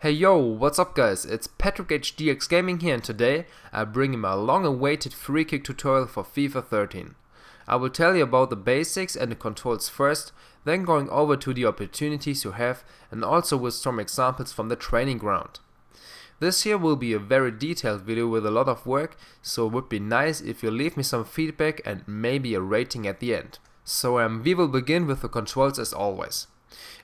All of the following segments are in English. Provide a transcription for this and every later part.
Hey yo, what's up guys, it's PatrickHDxGaming here, and today I bring you my long-awaited Freekick tutorial for FIFA 13. I will tell you about the basics and the controls first, then going over to the opportunities you have and also with some examples from the training ground. This here will be a very detailed video with a lot of work, so it would be nice if you leave me some feedback and maybe a rating at the end. So we will begin with the controls as always.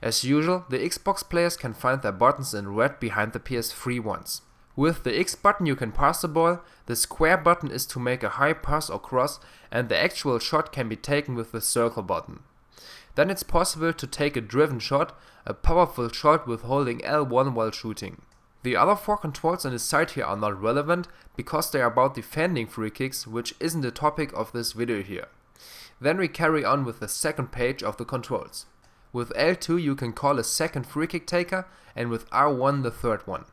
As usual, the Xbox players can find their buttons in red behind the PS3 ones. With the X button you can pass the ball, the square button is to make a high pass or cross, and the actual shot can be taken with the circle button. Then it's possible to take a driven shot, a powerful shot with holding L1 while shooting. The other four controls on the side here are not relevant because they are about defending free kicks, which isn't the topic of this video here. Then we carry on with the second page of the controls. With L2 you can call a second free kick taker, and with R1 the third one.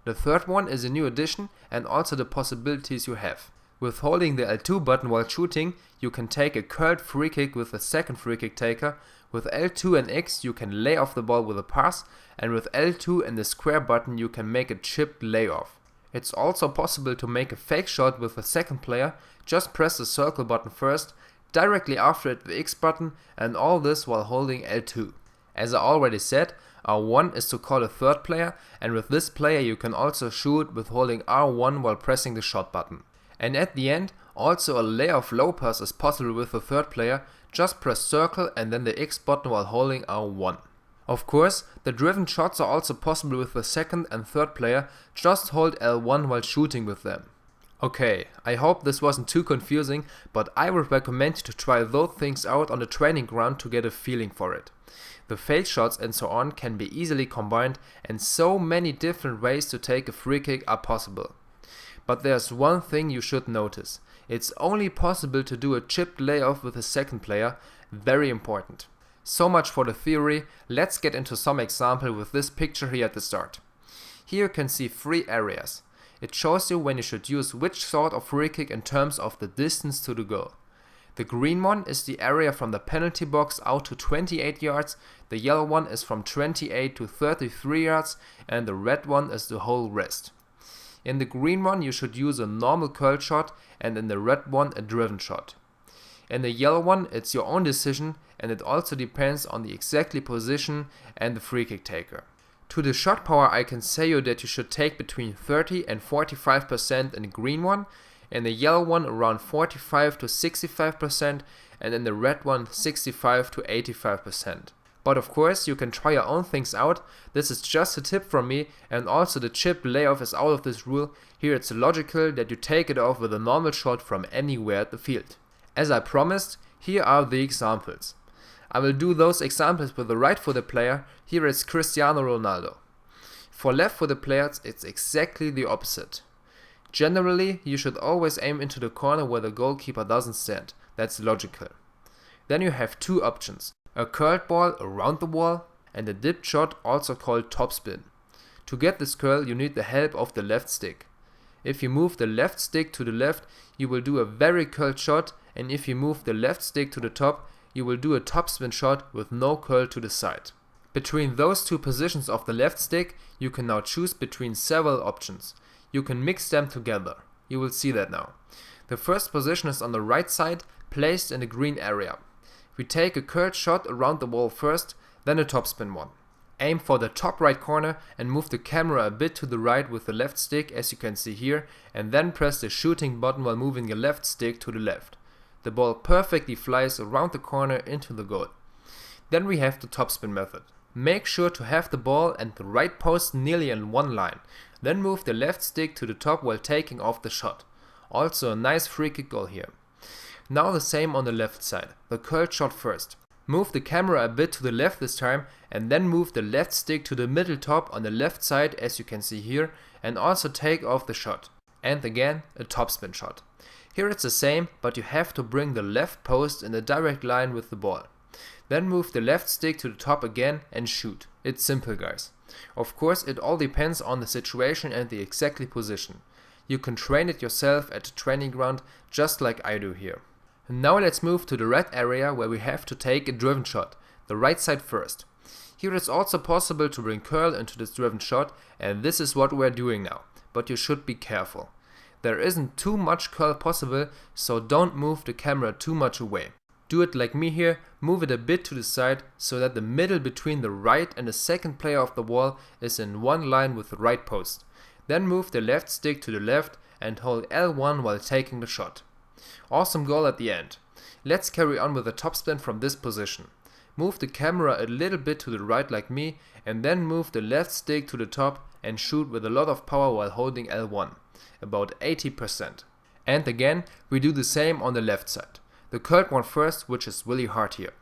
The third one is a new addition and also the possibilities you have. With holding the L2 button while shooting you can take a curled free kick with the second free kick taker. With L2 and X you can lay off the ball with a pass, and with L2 and the square button you can make a chipped layoff. It's also possible to make a fake shot with the second player. Just press the circle button first, directly after it the X button, and all this while holding L2. As I already said, R1 is to call a third player, and with this player you can also shoot with holding R1 while pressing the shot button. And at the end, also a layoff low pass is possible with the third player. Just press circle and then the X button while holding R1. Of course, the driven shots are also possible with the second and third player. Just hold L1 while shooting with them. Okay, I hope this wasn't too confusing, but I would recommend you to try those things out on the training ground to get a feeling for it. The fake shots and so on can be easily combined, and so many different ways to take a free kick are possible. But there's one thing you should notice. It's only possible to do a chipped layoff with a second player, very important. So much for the theory, let's get into some example with this picture here at the start. Here you can see 3 areas. It shows you when you should use which sort of free kick in terms of the distance to the goal. The green one is the area from the penalty box out to 28 yards, the yellow one is from 28 to 33 yards, and the red one is the whole rest. In the green one you should use a normal curl shot, and in the red one a driven shot. In the yellow one it's your own decision, and it also depends on the exactly position and the free kick taker. To the shot power I can say you that you should take between 30 and 45% in the green one, in the yellow one around 45 to 65%, and in the red one 65 to 85%. But of course you can try your own things out. This is just a tip from me, and also the chip layoff is out of this rule. Here it's logical that you take it off with a normal shot from anywhere at the field. As I promised, here are the examples. I will do those examples with the right-footed player. Here is Cristiano Ronaldo. For left-footed players it's exactly the opposite. Generally you should always aim into the corner where the goalkeeper doesn't stand. That's logical. Then you have 2 options. A curled ball around the wall and a dipped shot, also called topspin. To get this curl you need the help of the left stick. If you move the left stick to the left you will do a very curled shot, and if you move the left stick to the top you will do a topspin shot with no curl to the side. Between those 2 positions of the left stick you can now choose between several options. You can mix them together. You will see that now. The first position is on the right side, placed in the green area. We take a curled shot around the wall first, then a topspin one. Aim for the top right corner and move the camera a bit to the right with the left stick, as you can see here, and then press the shooting button while moving the left stick to the left. The ball perfectly flies around the corner into the goal. Then we have the topspin method. Make sure to have the ball and the right post nearly in one line. Then move the left stick to the top while taking off the shot. Also a nice free kick goal here. Now the same on the left side. The curled shot first. Move the camera a bit to the left this time, and then move the left stick to the middle top on the left side, as you can see here, and also take off the shot. And again a topspin shot. Here it's the same, but you have to bring the left post in a direct line with the ball. Then move the left stick to the top again and shoot. It's simple guys. Of course it all depends on the situation and the exactly position. You can train it yourself at the training ground just like I do here. Now let's move to the red area where we have to take a driven shot, the right side first. Here it's also possible to bring curl into this driven shot, and this is what we're doing now, but you should be careful. There isn't too much curl possible, so don't move the camera too much away. Do it like me here, move it a bit to the side so that the middle between the right and the second player of the wall is in one line with the right post. Then move the left stick to the left and hold L1 while taking the shot. Awesome goal at the end. Let's carry on with the topspin from this position. Move the camera a little bit to the right like me, and then move the left stick to the top and shoot with a lot of power while holding L1, about 80%. And again, we do the same on the left side. The curled one first, which is really hard here.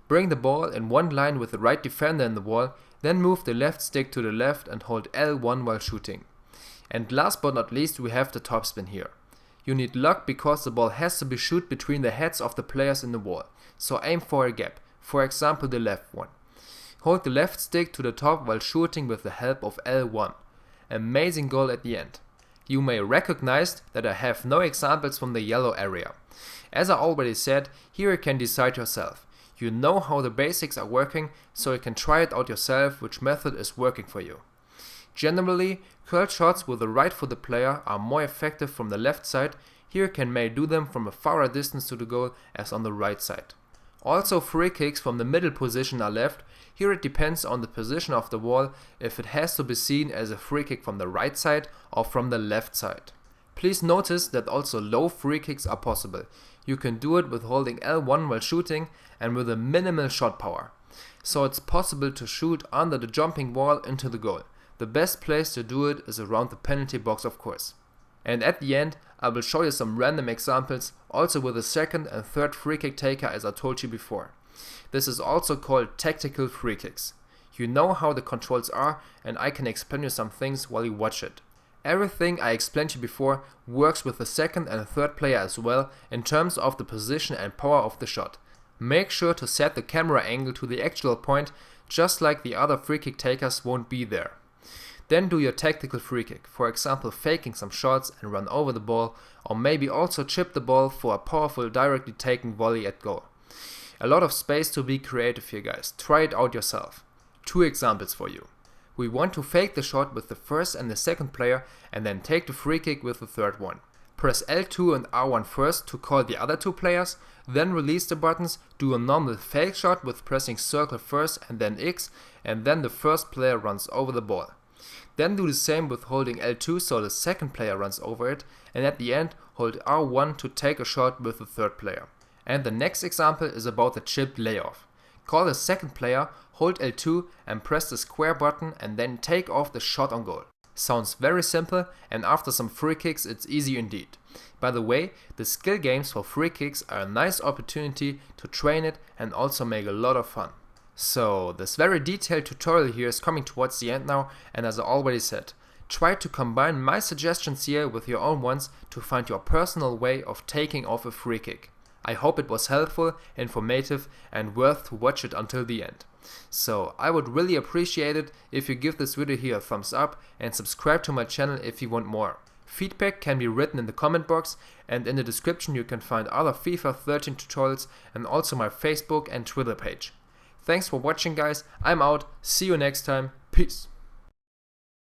Bring the ball in one line with the right defender in the wall, then move the left stick to the left and hold L1 while shooting. And last but not least, we have the topspin here. You need luck because the ball has to be shot between the heads of the players in the wall, so aim for a gap, for example the left one. Hold the left stick to the top while shooting with the help of L1. Amazing goal at the end. You may recognize that I have no examples from the yellow area. As I already said, here you can decide yourself. You know how the basics are working, so you can try it out yourself which method is working for you. Generally, curled shots with the right footed player are more effective from the left side. Here you may do them from a farther distance to the goal as on the right side. Also, free kicks from the middle position are left. Here it depends on the position of the wall if it has to be seen as a free kick from the right side or from the left side. Please notice that also low free kicks are possible. You can do it with holding L1 while shooting and with a minimal shot power. So it's possible to shoot under the jumping wall into the goal. The best place to do it is around the penalty box, of course. And at the end, I will show you some random examples, also with the second and third free kick taker as I told you before. This is also called tactical free kicks. You know how the controls are, and I can explain you some things while you watch it. Everything I explained to you before works with the second and third player as well in terms of the position and power of the shot. Make sure to set the camera angle to the actual point, just like the other free kick takers won't be there. Then do your tactical free kick, for example faking some shots and run over the ball, or maybe also chip the ball for a powerful directly taken volley at goal. A lot of space to be creative here guys, try it out yourself. 2 examples for you. We want to fake the shot with the first and the second player and then take the free kick with the third one. Press L2 and R1 first to call the other 2 players, then release the buttons, do a normal fake shot with pressing circle first and then X, and then the first player runs over the ball. Then do the same with holding L2 so the second player runs over it, and at the end hold R1 to take a shot with the third player. And the next example is about the chipped layoff. Call the second player, hold L2 and press the square button and then take off the shot on goal. Sounds very simple, and after some free kicks it's easy indeed. By the way, the skill games for free kicks are a nice opportunity to train it and also make a lot of fun. So this very detailed tutorial here is coming towards the end now, and as I already said, try to combine my suggestions here with your own ones to find your personal way of taking off a free kick. I hope it was helpful, informative and worth to watch it until the end. So I would really appreciate it if you give this video here a thumbs up and subscribe to my channel if you want more. Feedback can be written in the comment box, and in the description you can find other FIFA 13 tutorials and also my Facebook and Twitter page. Thanks for watching guys, I'm out, see you next time, peace.